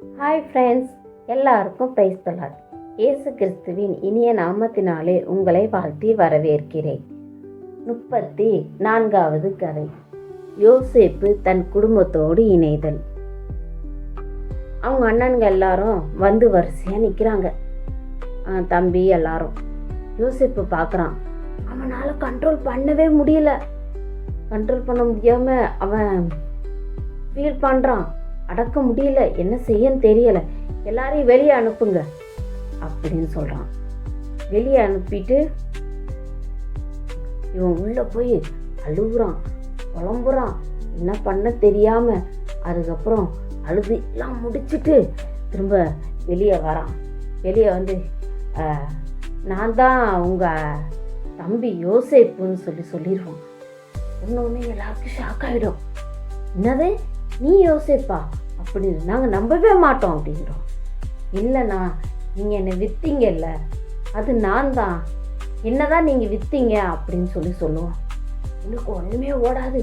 Hi friends, எல்லாருக்கும் praise the Lord. இயேசு கிறிஸ்துவின் இனிய நாமத்தினாலே உங்களை வாழ்த்தி வரவேற்கிறேன். 34வது கதை, யோசேப்பு தன் குடும்பத்தோடு இணைதல். அவங்க அண்ணனுங்க எல்லாரும் வந்து வரிசையாக நிற்கிறாங்க. தம்பி எல்லாரும் யோசேப்பு பார்க்குறான். அவனால் கண்ட்ரோல் பண்ணவே முடியல. கண்ட்ரோல் பண்ண முடியாமல் அவன் ஃபீல் பண்ணுறான். அடக்க முடியல, என்ன செய்யன்னு தெரியலை, எல்லாரையும் வெளியே அனுப்புங்க அப்படின்னு சொல்கிறான். வெளியே அனுப்பிட்டு இவன் உள்ளே போய் அழுகுறான், புலம்புறான், என்ன பண்ண தெரியாமல். அதுக்கப்புறம் அழுது எல்லாம் முடிச்சுட்டு திரும்ப வெளியே வரான். வெளியே வந்து நான் தான் உங்கள் தம்பி யோசேப்புன்னு சொல்லிடுவான். ஒன்று எல்லாருக்கும் ஷாக் ஆகிடும். என்னது, நீ யோசேப்பா அப்படின்னு நாங்கள் நம்பவே மாட்டோம் அப்படிங்கிறோம். இல்லைண்ணா, நீங்கள் என்னை விற்றீங்கல்ல, அது நான் தான், என்னதான் நீங்கள் விற்றீங்க அப்படின்னு சொல்லுவோம். எனக்கு ஒன்றுமே ஓடாது.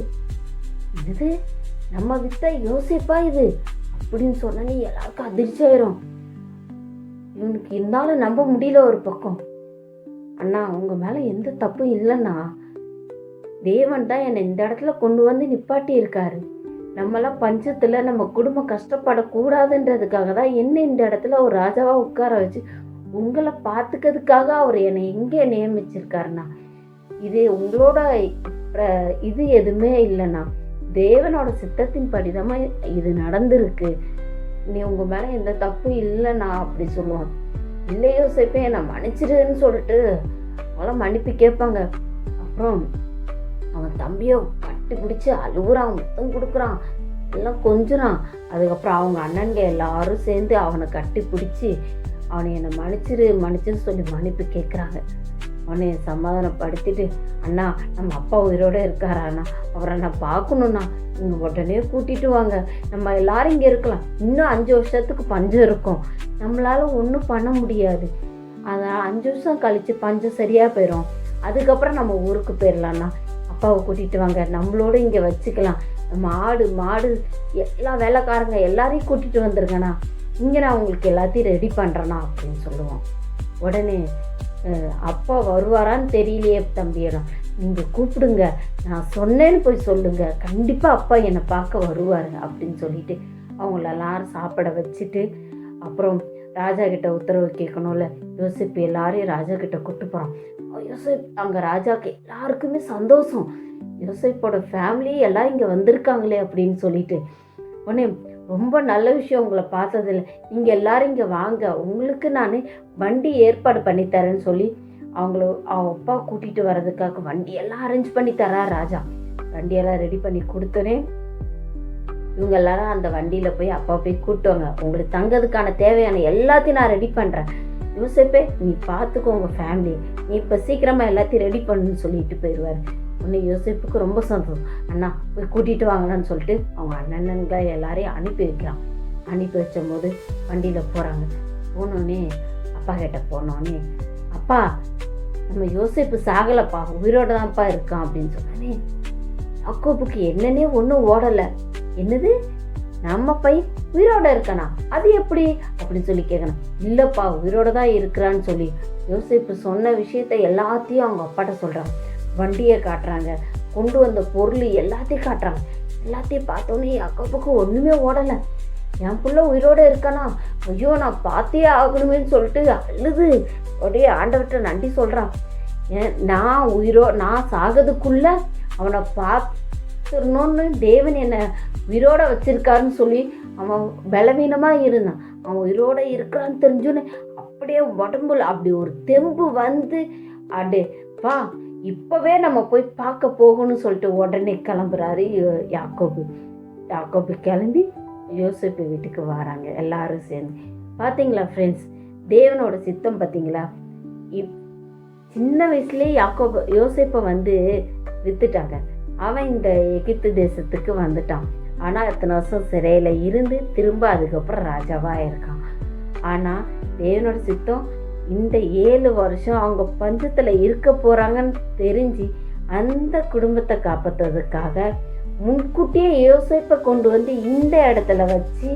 இது நம்ம வித்த யோசேப்பா இது அப்படின்னு சொன்னே எல்லாருக்கும் அதிர்ச்சி ஆயிரும். இவனுக்கு இருந்தாலும் நம்ப முடியல. ஒரு பக்கம், அண்ணா உங்கள் மேலே எந்த தப்பும் இல்லைண்ணா, தேவன் தான் என்னை இந்த இடத்துல கொண்டு வந்து நிப்பாட்டி இருக்காரு. நம்மளாம் பஞ்சத்தில் நம்ம குடும்பம் கஷ்டப்படக்கூடாதுன்றதுக்காக தான் என்ன இந்த இடத்துல ஒரு ராஜாவாக உட்கார வச்சு உங்களை பார்த்துக்கிறதுக்காக அவர் என்னை எங்கே நியமிச்சிருக்காருண்ணா. இது உங்களோட இது எதுவுமே இல்லைண்ணா, தேவனோட சித்தத்தின் படிதமா இது நடந்திருக்கு. நீ உங்கள் மேலே எந்த தப்பும் இல்லைண்ணா அப்படி சொல்லுவான். இல்லையோ சேப்பே என்னை மன்னிச்சிருன்னு சொல்லிட்டு அவங்கள மன்னிப்பு கேட்பாங்க. அப்புறம் அவன் தம்பியை கட்டி பிடிச்சி அழுகுறான், முத்தம் கொடுக்குறான், எல்லாம் கொஞ்சுறான். அதுக்கப்புறம் அவங்க அண்ணன்க எல்லாரும் சேர்ந்து அவனை கட்டி பிடிச்சி அவனை என்னை மன்னிச்சுன்னு சொல்லி மன்னிப்பு கேட்குறாங்க. அவனை சமாதானப்படுத்திட்டு, அண்ணா நம்ம அப்பா உயிரோடு இருக்காரா அண்ணா, அவரை நான் பார்க்கணுண்ணா, இங்கே உடனே கூட்டிகிட்டு வாங்க, நம்ம எல்லாரும் இங்கே இருக்கலாம், இன்னும் 5 வருஷத்துக்கு பஞ்சம் இருக்கும், நம்மளால ஒன்றும் பண்ண முடியாது, அதான் 5 வருஷம் கழித்து பஞ்சம் சரியாக போயிடும், அதுக்கப்புறம் நம்ம ஊருக்கு போயிடலாம்ண்ணா, அப்பாவை கூட்டிகிட்டு வாங்க, நம்மளோட இங்கே வச்சுக்கலாம், மாடு எல்லா வேலைக்காரங்க எல்லாரையும் கூட்டிகிட்டு வந்துருங்கண்ணா, இங்கே நான் உங்களுக்கு எல்லாத்தையும் ரெடி பண்ணுறேண்ணா அப்படின்னு சொல்லுவோம். உடனே அப்பா வருவாரான்னு தெரியலையே தம்பியிடம், நீங்கள் கூப்பிடுங்க, நான் சொன்னேன்னு போய் சொல்லுங்க, கண்டிப்பாக அப்பா என்னை பார்க்க வருவார் அப்படின்னு சொல்லிட்டு அவங்கள எல்லாரும் சாப்பிட வச்சுட்டு, அப்புறம் ராஜா கிட்ட உத்தரவு கேட்கணும்ல, யோசிப்பு எல்லாரையும் ராஜா கிட்ட கூப்பிட்டு போகிறான். யோசேப் அங்கே ராஜாவுக்கு எல்லாருக்குமே சந்தோஷம், யோசேப்போட ஃபேமிலி எல்லாம் இங்கே வந்திருக்காங்களே அப்படின்னு சொல்லிட்டு. உடனே ரொம்ப நல்ல விஷயம், உங்களை பார்த்ததில்ல, நீங்கள் எல்லாரும் இங்கே வாங்க, உங்களுக்கு நான் வண்டி ஏற்பாடு பண்ணித்தரேன்னு சொல்லி அவங்க அப்பா கூட்டிகிட்டு வர்றதுக்காக வண்டியெல்லாம் அரேஞ்ச் பண்ணி தரார் ராஜா. வண்டியெல்லாம் ரெடி பண்ணி கொடுத்தோன்னே இவங்க எல்லாரும் அந்த வண்டியில் போய் அப்பா போய் கூட்டுவாங்க. உங்களுக்கு தங்கிறதுக்கான தேவையான எல்லாத்தையும் நான் ரெடி பண்ணுறேன், யோசேப்பே நீ பார்த்துக்கோ உங்கள் ஃபேமிலி, நீ இப்போ சீக்கிரமாக எல்லாத்தையும் ரெடி பண்ணுன்னு சொல்லிட்டு போயிடுவார். உடனே யோசேப்புக்கு ரொம்ப சந்தோஷம், அண்ணா போய் கூட்டிகிட்டு வாங்கலான்னு சொல்லிட்டு அவங்க அண்ணன்களை எல்லாரையும் அனுப்பி வைக்கிறான். அனுப்பி வச்சும் போது வண்டியில் போகிறாங்க. போனோடனே அப்பா கிட்ட போனோடனே, அப்பா நம்ம யோசேப்பு சாகலைப்பா, உயிரோட தான்ப்பா இருக்கான் அப்படின்னு சொன்னே யாக்கோபுக்கு என்னன்னே ஒன்றும் ஓடலை. என்னது, நம்ம பையன் உயிரோட இருக்கானா, அது எப்படி அப்படின்னு சொல்லி கேட்கணும். இல்லைப்பா உயிரோட தான் இருக்கிறான்னு சொல்லி யோசேப்பு சொன்ன விஷயத்த எல்லாத்தையும் அவங்க அப்பாட்ட சொல்கிறாங்க. வண்டியை காட்டுறாங்க, கொண்டு வந்த பொருள் எல்லாத்தையும் காட்டுறாங்க. எல்லாத்தையும் பார்த்தோன்னே யாக்கோபுக்கு ஒன்றுமே ஓடலை. என் பிள்ள உயிரோட இருக்கானா, ஐயோ நான் பார்த்தே ஆகணுமேன்னு சொல்லிட்டு அழுது அப்படியே ஆண்டவர்கிட்ட நன்றி சொல்கிறான். நான் சாகிறதுக்குள்ள அவனை பார்த்துடணும்னு தேவன் என்னை உயிரோட வச்சிருக்காருன்னு சொல்லி அவன் பலவீனமாக இருந்தான். அவன் உயிரோட இருக்கிறான்னு தெரிஞ்சோன்னு அப்படியே உடம்புல அப்படி ஒரு தெம்பு வந்து, அப்படியே வா இப்போவே நம்ம போய் பார்க்க போகணும்னு சொல்லிட்டு உடனே கிளம்புறாரு யாக்கோபு கிளம்பி யோசேப்பு வீட்டுக்கு வராங்க எல்லாரும் சேர்ந்து. பார்த்தீங்களா ஃப்ரெண்ட்ஸ், தேவனோட சித்தம் பார்த்தீங்களா. சின்ன வயசுலேயே யோசேப்பை வந்து வித்துட்டாங்க. அவன் இந்த எகிப்து தேசத்துக்கு வந்துட்டான். ஆனால் இத்தனை வருஷம் சிறையில் இருந்து திரும்ப அதுக்கப்புறம் ராஜாவாக இருக்கான். ஆனால் தேவனோட சித்தம் இந்த 7 வருஷம் அவங்க பஞ்சத்தில் இருக்க போகிறாங்கன்னு தெரிஞ்சு அந்த குடும்பத்தை காப்பாற்றுறதுக்காக முன்கூட்டியே யோசேப்பை கொண்டு வந்து இந்த இடத்துல வச்சு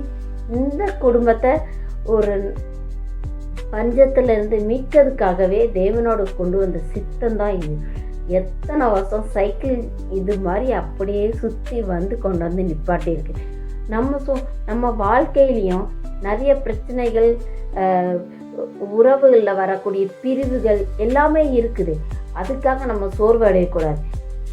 இந்த குடும்பத்தை ஒரு பஞ்சத்திலிருந்து மீட்கிறதுக்காகவே தேவனோட கொண்டு வந்த சித்தம் தான் இது. எத்தனை வருஷம் சைக்கிள் இது மாதிரி அப்படியே சுற்றி வந்து கொண்டு வந்து நிப்பாட்டியிருக்கு. நம்ம வாழ்க்கையிலையும் நிறைய பிரச்சனைகள், உறவுகளில் வரக்கூடிய பிரிவுகள் எல்லாமே இருக்குது. அதுக்காக நம்ம சோர்வு அடையக்கூடாது.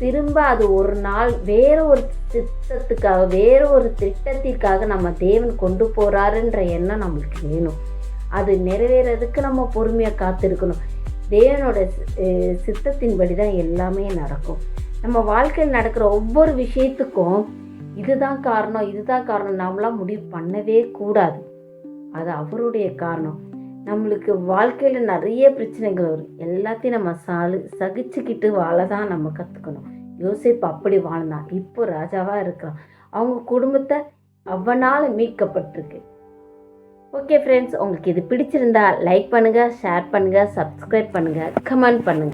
திரும்ப அது ஒரு நாள் வேற ஒரு சித்தத்துக்காக, வேற ஒரு திட்டத்திற்காக நம்ம தேவன் கொண்டு போகிறாருன்ற எண்ணம் நம்மளுக்கு வேணும். அது நிறைவேறதுக்கு நம்ம பொறுமையாக காத்திருக்கணும். தேவனோட சித்தத்தின்படி தான் எல்லாமே நடக்கும். நம்ம வாழ்க்கையில் நடக்கிற ஒவ்வொரு விஷயத்துக்கும் இதுதான் காரணம் நம்மளாம் முடிவு பண்ணவே கூடாது. அது அவருடைய காரணம். நம்மளுக்கு வாழ்க்கையில் நிறைய பிரச்சனைகள் வரும். எல்லாத்தையும் நம்ம சகிச்சுக்கிட்டு வாழ தான் நம்ம கற்றுக்கணும். யோசேப்பு அப்படி வாழ்ந்தான். இப்போ ராஜாவாக இருக்கிறான். அவங்க குடும்பத்தை அவனால் மீட்கப்பட்டிருக்கு. ஓகே ஃப்ரெண்ட்ஸ், உங்களுக்கு இது பிடிச்சிருந்தா லைக் பண்ணுங்கள், ஷேர் பண்ணுங்கள், சப்ஸ்கிரைப் பண்ணுங்கள், கமெண்ட் பண்ணுங்கள்.